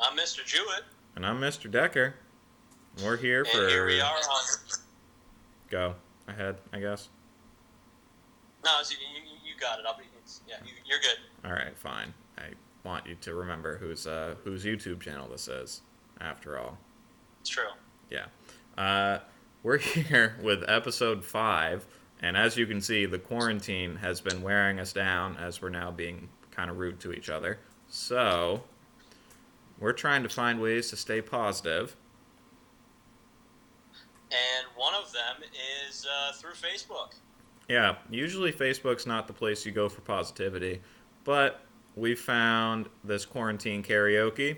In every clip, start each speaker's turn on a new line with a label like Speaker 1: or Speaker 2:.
Speaker 1: I'm Mr. Jewett,
Speaker 2: And I'm Mr. Decker. We're here
Speaker 1: and here we
Speaker 2: for.
Speaker 1: are on.
Speaker 2: Go ahead, I guess.
Speaker 1: No, you got it. Yeah, you're good.
Speaker 2: Alright, fine. I want you to remember whose YouTube channel this is, after all.
Speaker 1: It's true.
Speaker 2: Yeah. Uh, we're here with episode 5, and as you can see, the quarantine has been wearing us down as we're now being kind of rude to each other. So, we're trying to find ways to stay positive.
Speaker 1: And one of them is through Facebook.
Speaker 2: Yeah, usually Facebook's not the place you go for positivity, but we found this quarantine karaoke.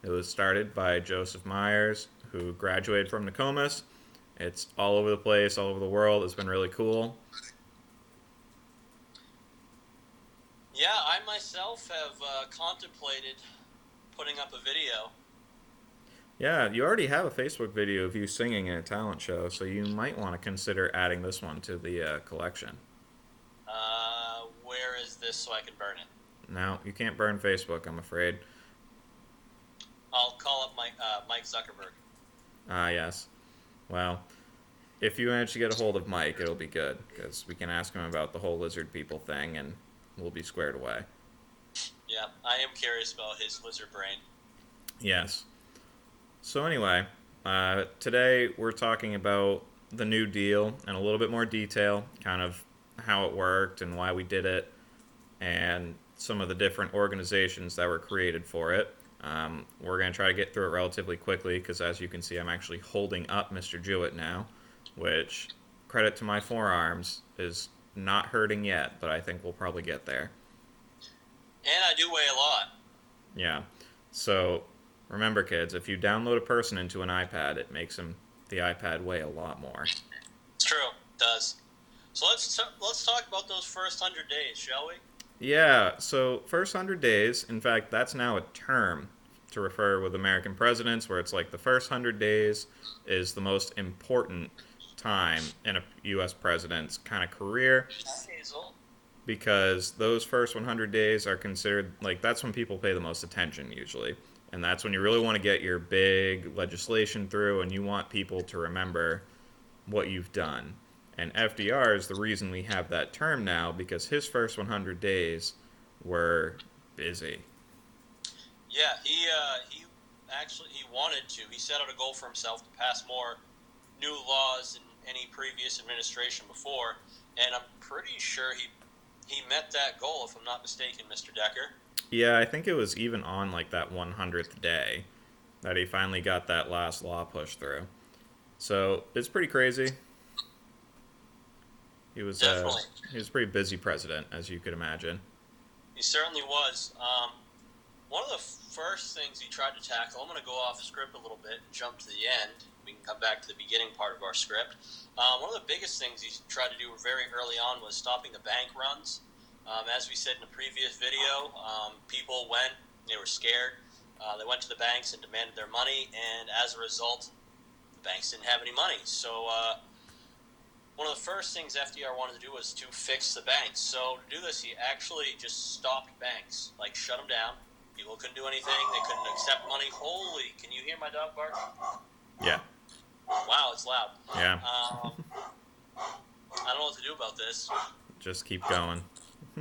Speaker 2: It was started by Joseph Myers, who graduated from Nokomis. It's all over the place, all over the world. It's been really cool.
Speaker 1: Yeah, I myself have contemplated putting up a video.
Speaker 2: Yeah, you already have a Facebook video of you singing in a talent show, so you might want to consider adding this one to the collection.
Speaker 1: Where is this so I can burn it?
Speaker 2: Now, you can't burn Facebook, I'm afraid.
Speaker 1: I'll call up Mike Zuckerberg.
Speaker 2: Ah, yes. Well, if you manage to get a hold of Mike, it'll be good, because we can ask him about the whole lizard people thing, and we'll be squared away.
Speaker 1: Yeah, I am curious about his lizard brain.
Speaker 2: Yes. So anyway, today we're talking about the New Deal in a little bit more detail, kind of how it worked and why we did it, and some of the different organizations that were created for it. We're going to try to get through it relatively quickly because, as you can see, I'm actually holding up Mr. Jewett now, which, credit to my forearms, is not hurting yet, but I think we'll probably get there.
Speaker 1: And I do weigh a lot.
Speaker 2: Yeah. So remember, kids, if you download a person into an iPad, it makes the iPad weigh a lot more.
Speaker 1: It's true. It does. So let's talk about those first 100 days, shall we?
Speaker 2: Yeah. So first 100 days. In fact, that's now a term to refer with American presidents, where it's like the first 100 days is the most important time in a U.S. president's kind of career
Speaker 1: Hazel.
Speaker 2: because those first 100 days are considered like that's when people pay the most attention usually. And that's when you really want to get your big legislation through and you want people to remember what you've done. And FDR is the reason we have that term now because his first 100 days were busy.
Speaker 1: Yeah, he wanted to. He set out a goal for himself to pass more new laws than any previous administration before, and I'm pretty sure he met that goal, if I'm not mistaken, Mr. Decker.
Speaker 2: Yeah, I think it was even on like that 100th day that he finally got that last law pushed through. So it's pretty crazy. He was uh,
Speaker 1: Definitely,
Speaker 2: he was a pretty busy president, as you could imagine.
Speaker 1: he certainly was. One of the first things he tried to tackle, I'm going to go off script a little bit and jump to the end. We can come back to the beginning part of our script. One of the biggest things he tried to do very early on was stopping the bank runs. As we said in the previous video, people went, they were scared. They went to the banks and demanded their money, and as a result, the banks didn't have any money. So one of the first things FDR wanted to do was to fix the banks. So to do this, he actually just stopped banks, like shut them down. People couldn't do anything. They couldn't accept money. Holy, can you hear my dog bark?
Speaker 2: Yeah,
Speaker 1: Wow, it's loud.
Speaker 2: yeah.
Speaker 1: I don't know what to do about this.
Speaker 2: Just keep going.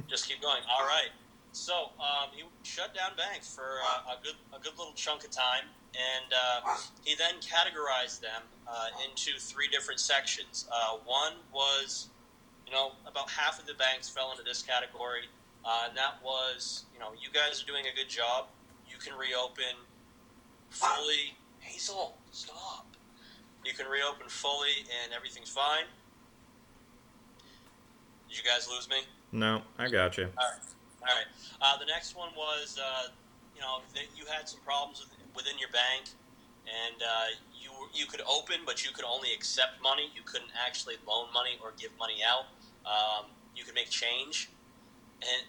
Speaker 1: Just keep going. All right. So he shut down banks for a good little chunk of time, and he then categorized them into three different sections. One was, about half of the banks fell into this category, and that was, you guys are doing a good job. You can reopen fully. Hazel, stop. You can reopen fully, and everything's fine. Did you guys lose me?
Speaker 2: No, I got you.
Speaker 1: All right. The next one was, that you had some problems within your bank, and you could open, but you could only accept money. You couldn't actually loan money or give money out. You could make change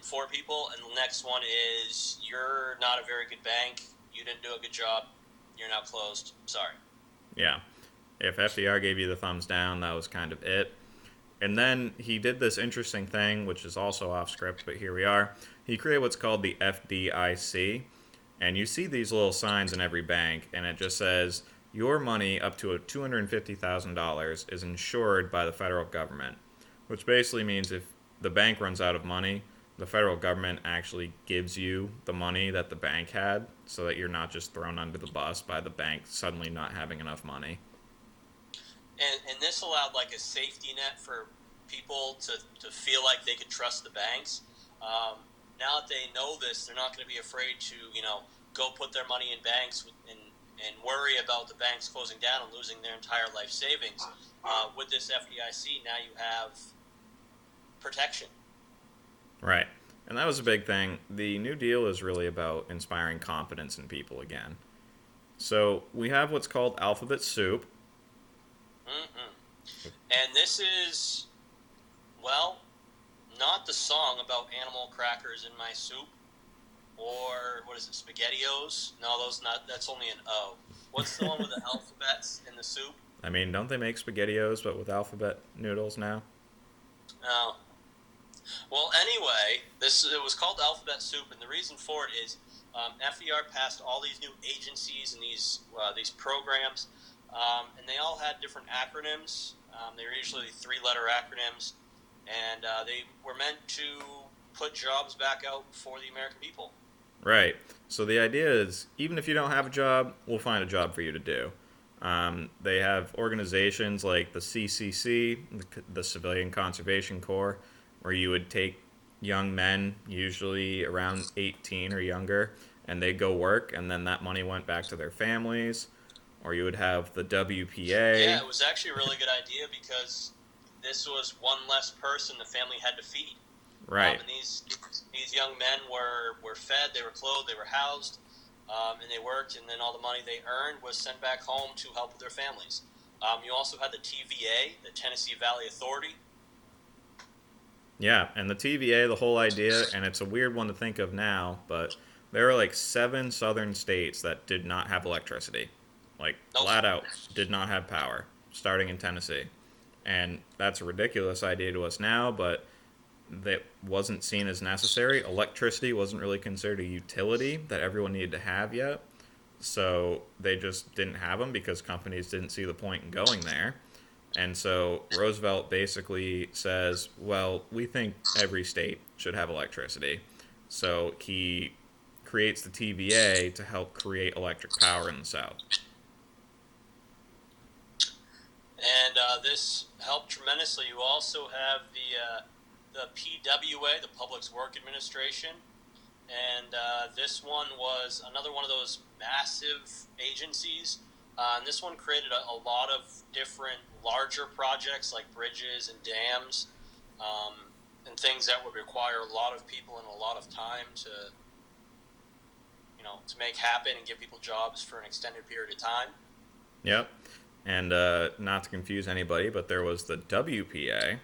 Speaker 1: for people. And the next one is you're not a very good bank. You didn't do a good job. You're now closed. Sorry.
Speaker 2: Yeah. If FDR gave you the thumbs down, that was kind of it. And then he did this interesting thing, which is also off script, but here we are. He created what's called the FDIC, And you see these little signs in every bank, and it just says your money up to $250,000 is insured by the federal government, which basically means if the bank runs out of money, the federal government actually gives you the money that the bank had so that you're not just thrown under the bus by the bank suddenly not having enough money.
Speaker 1: And this allowed like a safety net for people to feel like they could trust the banks. Now that they know this, they're not going to be afraid to go put their money in banks and worry about the banks closing down and losing their entire life savings. With this FDIC, now you have protection.
Speaker 2: Right. And that was a big thing. The New Deal is really about inspiring confidence in people again. So we have what's called alphabet soup.
Speaker 1: Mm-hmm. And this is, well, not the song about animal crackers in my soup, or what is it, SpaghettiOs? No, those not. That's only an O. What's the one with the alphabets in the soup?
Speaker 2: I mean, don't they make SpaghettiOs but with alphabet noodles now?
Speaker 1: No. Well, anyway, it was called Alphabet Soup, and the reason for it is FDR passed all these new agencies and these programs, and they all had different acronyms. They were usually three-letter acronyms, and they were meant to put jobs back out for the American people.
Speaker 2: Right. So the idea is, even if you don't have a job, we'll find a job for you to do. They have organizations like the CCC, the Civilian Conservation Corps, where you would take young men, usually around 18 or younger, and they'd go work, and then that money went back to their families. Or you would have the WPA.
Speaker 1: Yeah, it was actually a really good idea because this was one less person the family had to feed.
Speaker 2: Right.
Speaker 1: And these young men were fed, they were clothed, they were housed, and they worked, and then all the money they earned was sent back home to help with their families. You also had the TVA, the Tennessee Valley Authority.
Speaker 2: Yeah, and the TVA, the whole idea, and it's a weird one to think of now, but there are like 7 southern states that did not have electricity. Like,
Speaker 1: Nope.
Speaker 2: flat out, did not have power, starting in Tennessee. And that's a ridiculous idea to us now, but that wasn't seen as necessary. Electricity wasn't really considered a utility that everyone needed to have yet. So they just didn't have them because companies didn't see the point in going there. And so Roosevelt basically says, well, we think every state should have electricity. So he creates the TVA to help create electric power in the South.
Speaker 1: And this helped tremendously. You also have the PWA, the Public Works Administration, and this one was another one of those massive agencies. And this one created a lot of different larger projects like bridges and dams, and things that would require a lot of people and a lot of time to make happen and give people jobs for an extended period of time.
Speaker 2: Yep. And not to confuse anybody, but there was the WPA,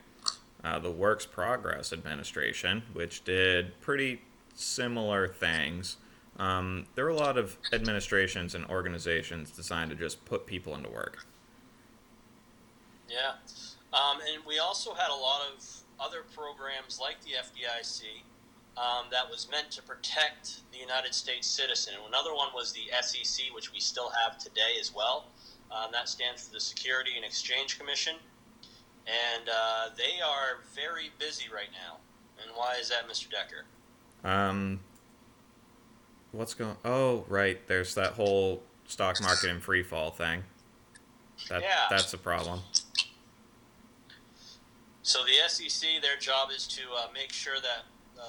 Speaker 2: the Works Progress Administration, which did pretty similar things. There were a lot of administrations and organizations designed to just put people into work.
Speaker 1: Yeah. And we also had a lot of other programs like the FDIC that was meant to protect the United States citizen. Another one was the SEC, which we still have today as well. That stands for the Security and Exchange Commission. And they are very busy right now. And why is that, Mr. Decker?
Speaker 2: What's going? Oh, right. There's that whole stock market and free fall thing.
Speaker 1: Yeah.
Speaker 2: That's a problem.
Speaker 1: So the SEC, their job is to make sure that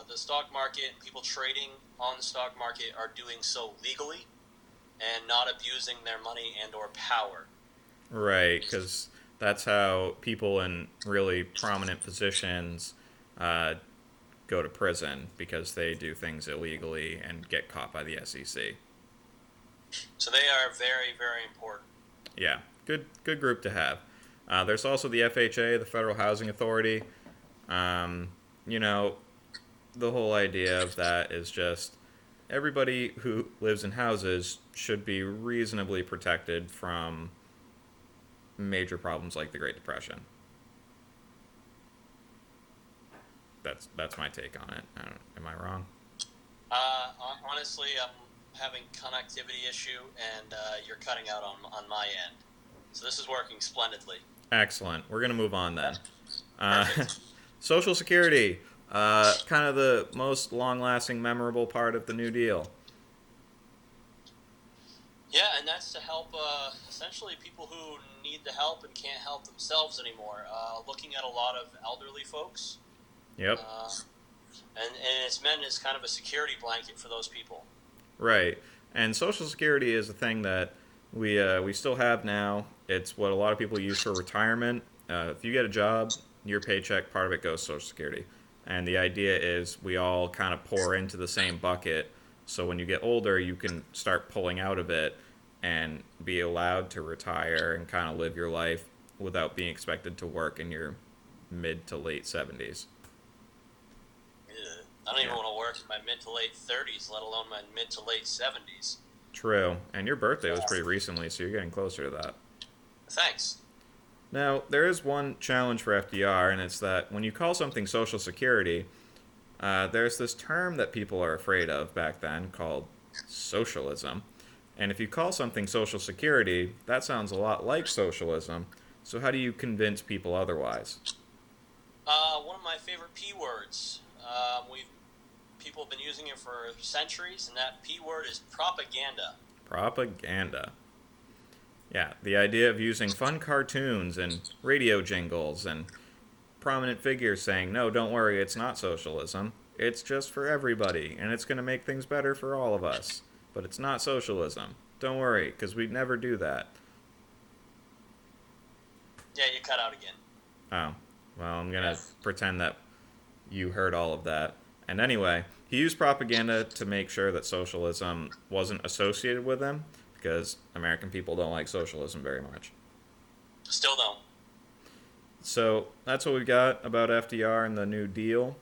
Speaker 1: the stock market and people trading on the stock market are doing so legally and not abusing their money and or power.
Speaker 2: Right, because that's how people in really prominent positions go to prison because they do things illegally and get caught by the SEC.
Speaker 1: So they are very, very important.
Speaker 2: Yeah, good group to have. There's also the FHA, the Federal Housing Authority. The whole idea of that is just everybody who lives in houses should be reasonably protected from major problems like the Great Depression. That's my take on it. Am I wrong?
Speaker 1: Honestly, I'm having connectivity issue, and you're cutting out on my end. So this is working splendidly.
Speaker 2: Excellent. We're going to move on then.
Speaker 1: Perfect.
Speaker 2: Social Security, kind of the most long-lasting, memorable part of the New Deal.
Speaker 1: Yeah, and that's to help essentially people who need the help and can't help themselves anymore. Looking at a lot of elderly folks,
Speaker 2: Yep.
Speaker 1: And it's meant as kind of a security blanket for those people.
Speaker 2: Right. And Social Security is a thing that we still have now. It's what a lot of people use for retirement. If you get a job, your paycheck, part of it goes to Social Security. And the idea is we all kind of pour into the same bucket. So when you get older, you can start pulling out of it and be allowed to retire and kind of live your life without being expected to work in your mid to late 70s.
Speaker 1: Ugh. I don't even want to work in my mid to late 30s, let alone my mid to late 70s.
Speaker 2: True. And your birthday was pretty recently, so you're getting closer to that.
Speaker 1: Thanks.
Speaker 2: Now, there is one challenge for FDR, and it's that when you call something Social Security, there's this term that people are afraid of back then called socialism. And if you call something Social Security, that sounds a lot like socialism. So, how do you convince people otherwise?
Speaker 1: One of my favorite P words. People have been using it for centuries, and that P word is propaganda.
Speaker 2: Propaganda. Yeah, the idea of using fun cartoons and radio jingles and prominent figures saying, no, don't worry, it's not socialism. It's just for everybody, and it's going to make things better for all of us. But it's not socialism. Don't worry, because we'd never do that.
Speaker 1: Yeah, you cut out again.
Speaker 2: Oh, well, I'm going to
Speaker 1: Yes.
Speaker 2: pretend that you heard all of that. And anyway, he used propaganda to make sure that socialism wasn't associated with him, because American people don't like socialism very much.
Speaker 1: Still don't.
Speaker 2: So that's what we've got about FDR and the New Deal.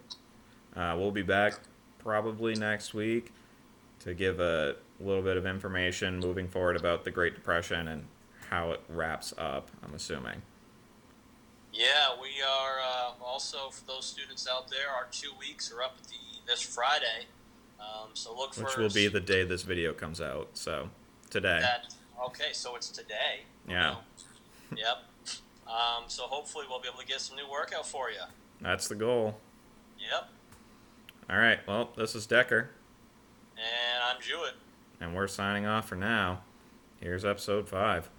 Speaker 2: We'll be back probably next week to give a little bit of information moving forward about the Great Depression and how it wraps up, I'm assuming.
Speaker 1: Yeah, we are also, for those students out there, our 2 weeks are up this Friday. So look for
Speaker 2: Which will be the day this video comes out. So, today.
Speaker 1: that. Okay, so it's today.
Speaker 2: Yeah.
Speaker 1: Yep. So hopefully we'll be able to get some new workout for you.
Speaker 2: That's the goal.
Speaker 1: Yep.
Speaker 2: All right, well, this is Decker,
Speaker 1: And I'm Jewett.
Speaker 2: and we're signing off for now. Here's episode 5.